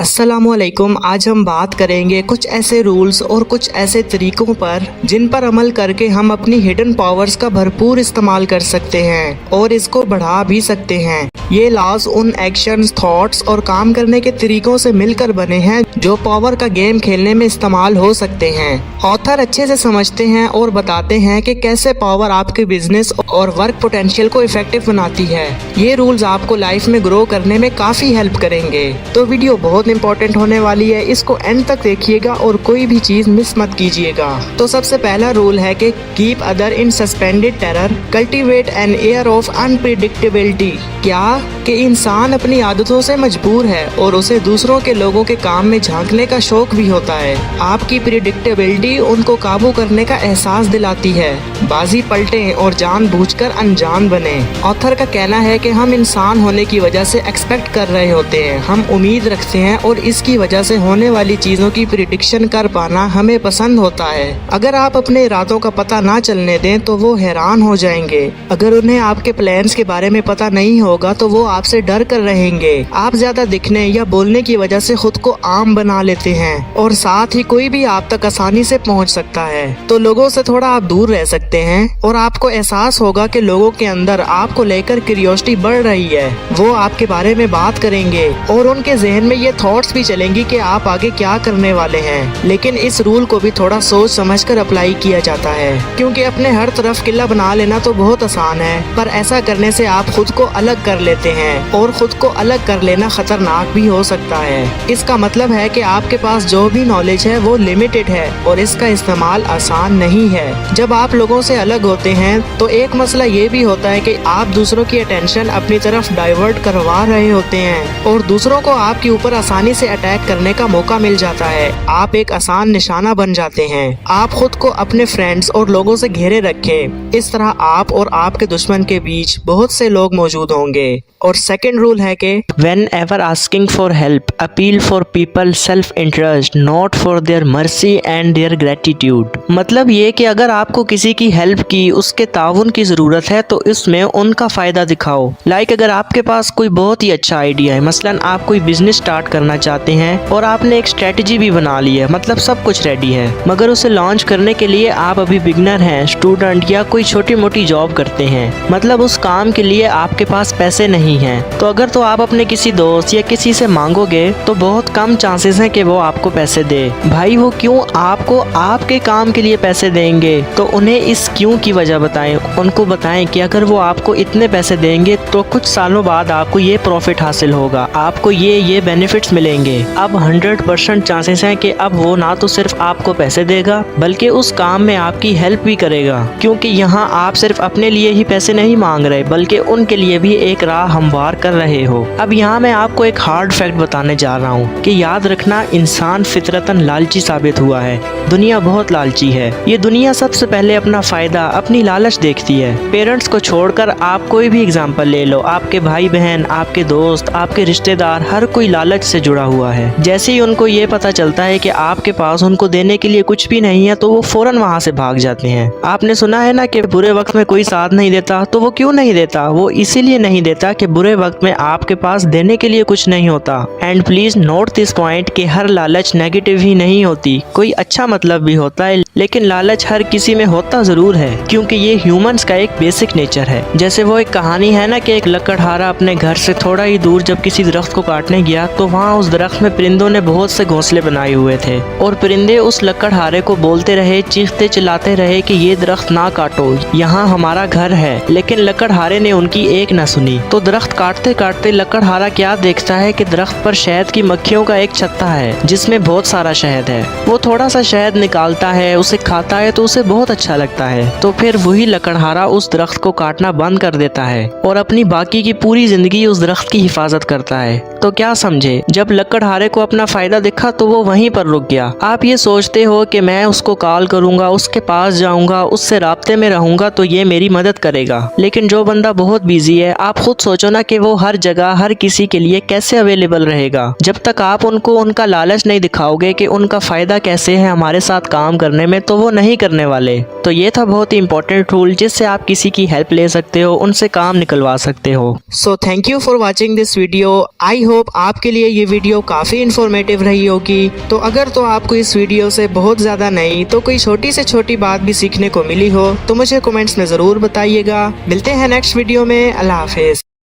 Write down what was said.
अस्सलामुअलैकुम। आज हम बात करेंगे कुछ ऐसे रूल्स और कुछ ऐसे तरीकों पर जिन पर अमल करके हम अपनी हिडन पावर्स का भरपूर इस्तेमाल कर सकते हैं और इसको बढ़ा भी सकते हैं। ये लॉज उन एक्शंस, थॉट्स और काम करने के तरीकों से मिलकर बने हैं जो पावर का गेम खेलने में इस्तेमाल हो सकते हैं। ऑथर अच्छे से समझते हैं और बताते हैं कि कैसे पावर आपके बिजनेस और वर्क पोटेंशियल को इफेक्टिव बनाती है। ये रूल्स आपको लाइफ में ग्रो करने में काफी हेल्प करेंगे। तो वीडियो बहुत इंपॉर्टेंट होने वाली है, इसको एंड तक देखिएगा और कोई भी चीज मिस मत कीजिएगा। तो सबसे पहला रूल है कि keep other in suspended terror, cultivate an air of unpredictability. क्या कि इंसान अपनी आदतों से मजबूर है और उसे दूसरों के लोगों के काम में झांकने का शौक भी होता है। आपकी प्रिडिक्टेबिलिटी उनको काबू करने का एहसास दिलाती है। बाजी पलटें और जानबूझकर अनजान बने। ऑथर का कहना है कि हम इंसान होने की वजह से एक्सपेक्ट कर रहे होते हैं, हम उम्मीद रखते हैं और इसकी वजह से होने वाली चीजों की प्रिडिक्शन कर पाना हमें पसंद होता है। अगर आप अपने इरादों का पता ना चलने दें तो वो हैरान हो जाएंगे। अगर उन्हें आपके प्लान्स के बारे में पता नहीं होगा तो वो आपसे डर कर रहेंगे। आप ज्यादा दिखने या बोलने की वजह से खुद को आम बना लेते हैं और साथ ही कोई भी आप तक आसानी से पहुंच सकता है। तो लोगों से थोड़ा आप दूर रह सकते हैं और आपको एहसास होगा कि लोगों के अंदर आपको लेकर क्यूरियोसिटी बढ़ रही है। वो आपके बारे में बात करेंगे और उनके जहन में ये थॉट्स भी चलेंगी कि आप आगे क्या करने वाले हैं। लेकिन इस रूल को भी थोड़ा सोच समझकर अप्लाई किया जाता है, क्योंकि अपने हर तरफ किला बना लेना तो बहुत आसान है, पर ऐसा करने से आप खुद को अलग कर लेते हैं और खुद को अलग कर लेना खतरनाक भी हो सकता है। इसका मतलब है कि आपके पास जो भी नॉलेज है वो लिमिटेड है और इसका इस्तेमाल आसान नहीं है। जब आप लोगों से अलग होते हैं तो एक मसला ये भी होता है कि आप दूसरों की अटेंशन अपनी तरफ डाइवर्ट करवा रहे होते हैं और दूसरों को आपके ऊपर आसानी से अटैक करने का मौका मिल जाता है। आप एक आसान निशाना बन जाते हैं। आप खुद को अपने फ्रेंड्स और लोगों से घेरे रखें। इस तरह आप और आपके दुश्मन के बीच बहुत से लोग मौजूद होंगे। और सेकंड रूल है कि whenever asking for help, appeal for people self-interest, not for their mercy and their gratitude। मतलब ये कि अगर आपको किसी की हेल्प की, उसके ताउन की ज़रूरत है तो इसमें उनका फ़ायदा दिखाओ। लाइक अगर आपके पास कोई बहुत ही अच्छा आइडिया है, मसलन आप कोई बिजनेस स्टार्ट करना चाहते हैं और आपने एक स्ट्रेटजी भी बना ली है, मतलब सब कुछ रेडी है, मगर उसे लॉन्च करने के लिए आप अभी बिगनर हैं, स्टूडेंट या कोई छोटी मोटी जॉब करते हैं, मतलब उस काम के लिए आपके पास पैसे नहीं हैं। तो अगर तो आप अपने किसी दोस्त या किसी से मांगोगे तो बहुत कम चांसेस हैं कि वो आपको पैसे दे। भाई वो क्यों आपको आपके काम के लिए पैसे देंगे, तो उन्हें इस क्यों की वजह बताएं। उनको बताएं कि अगर वो आपको इतने पैसे देंगे तो कुछ सालों बाद आपको ये प्रॉफिट हासिल होगा, आपको ये बेनिफिट्स मिलेंगे। अब 100% चांसेस हैं कि अब वो ना तो सिर्फ आपको पैसे देगा बल्कि उस काम में आपकी हेल्प भी करेगा, क्योंकि यहाँ आप सिर्फ अपने लिए ही पैसे नहीं मांग रहे बल्कि उनके लिए भी एक राह हमवार कर रहे हो। अब यहाँ मैं आपको एक हार्ड फैक्ट बताने जा रहा हूँ कि याद रखना, इंसान फितरतन लालची साबित हुआ है। दुनिया बहुत लालची है। ये दुनिया सबसे पहले अपना फायदा, अपनी लालच देखती है। पेरेंट्स को छोड़कर आप कोई भी एग्जाम्पल ले लो, आपके भाई बहन, आपके दोस्त, आपके रिश्तेदार, हर कोई लालच से जुड़ा हुआ है। जैसे ही उनको ये पता चलता है कि आपके पास उनको देने के लिए कुछ भी नहीं है तो वो फौरन वहाँ से भाग जाते हैं। आपने सुना है ना कि बुरे वक्त में कोई साथ नहीं देता, तो वो क्यों नहीं देता? वो इसीलिए नहीं देता कि बुरे वक्त में आपके पास देने के लिए कुछ नहीं होता। And please note this point कि हर लालच नेगेटिव ही नहीं होती, कोई अच्छा मतलब भी होता है, लेकिन लालच हर किसी में होता जरूर है, क्योंकि ये ह्यूमंस का एक बेसिक नेचर है। जैसे वो एक कहानी है ना कि एक लकड़हारा अपने घर से थोड़ा ही दूर जब किसी दरख्त को काटने गया तो वहाँ उस दरख्त में परिंदों ने बहुत से घोंसले बनाए हुए थे और परिंदे उस लकड़हारे को बोलते रहे, चीखते चिल्लाते रहे कि ये दरख्त ना काटो, यहाँ हमारा घर है। लेकिन लकड़हारे ने उनकी एक ना सुनी। तो दरख्त काटते काटते लकड़हारा क्या देखता है कि दरख्त पर शहद की मक्खियों का एक छत्ता है जिसमें बहुत सारा शहद है। वो थोड़ा सा शहद निकालता है, उसे खाता है तो उसे बहुत अच्छा लगता है। तो फिर वही लकड़हारा उस दरख्त को काटना बंद कर देता है और अपनी बाकी की पूरी जिंदगी उस दरख्त की हिफाजत करता है। तो क्या समझे, जब लकड़हारे को अपना फायदा दिखा तो वो वहीं पर रुक गया। आप ये सोचते हो कि मैं उसको कॉल करूंगा, उसके पास जाऊंगा, उससे राब्ते में रहूंगा तो ये मेरी मदद करेगा। लेकिन जो बंदा बहुत बिजी है, आप खुद सोचो ना कि वो हर जगह हर किसी के लिए कैसे अवेलेबल रहेगा। जब तक आप उनको उनका लालच नहीं दिखाओगे कि उनका फायदा कैसे है हमारे साथ काम करने में तो वो नहीं करने वाले। तो ये था बहुत ही इंपॉर्टेंट टूल जिससे आप किसी की हेल्प ले सकते हो, उनसे काम निकलवा सकते हो। So thank you for watching this video. I hope आपके लिए ये वीडियो काफ़ी इन्फॉर्मेटिव रही होगी। तो अगर तो आपको इस वीडियो से बहुत ज़्यादा नहीं तो कोई छोटी से छोटी बात भी सीखने को मिली हो तो मुझे कमेंट्स में ज़रूर बताइएगा। मिलते हैं नेक्स्ट वीडियो में। अल्लाह हाफिज़।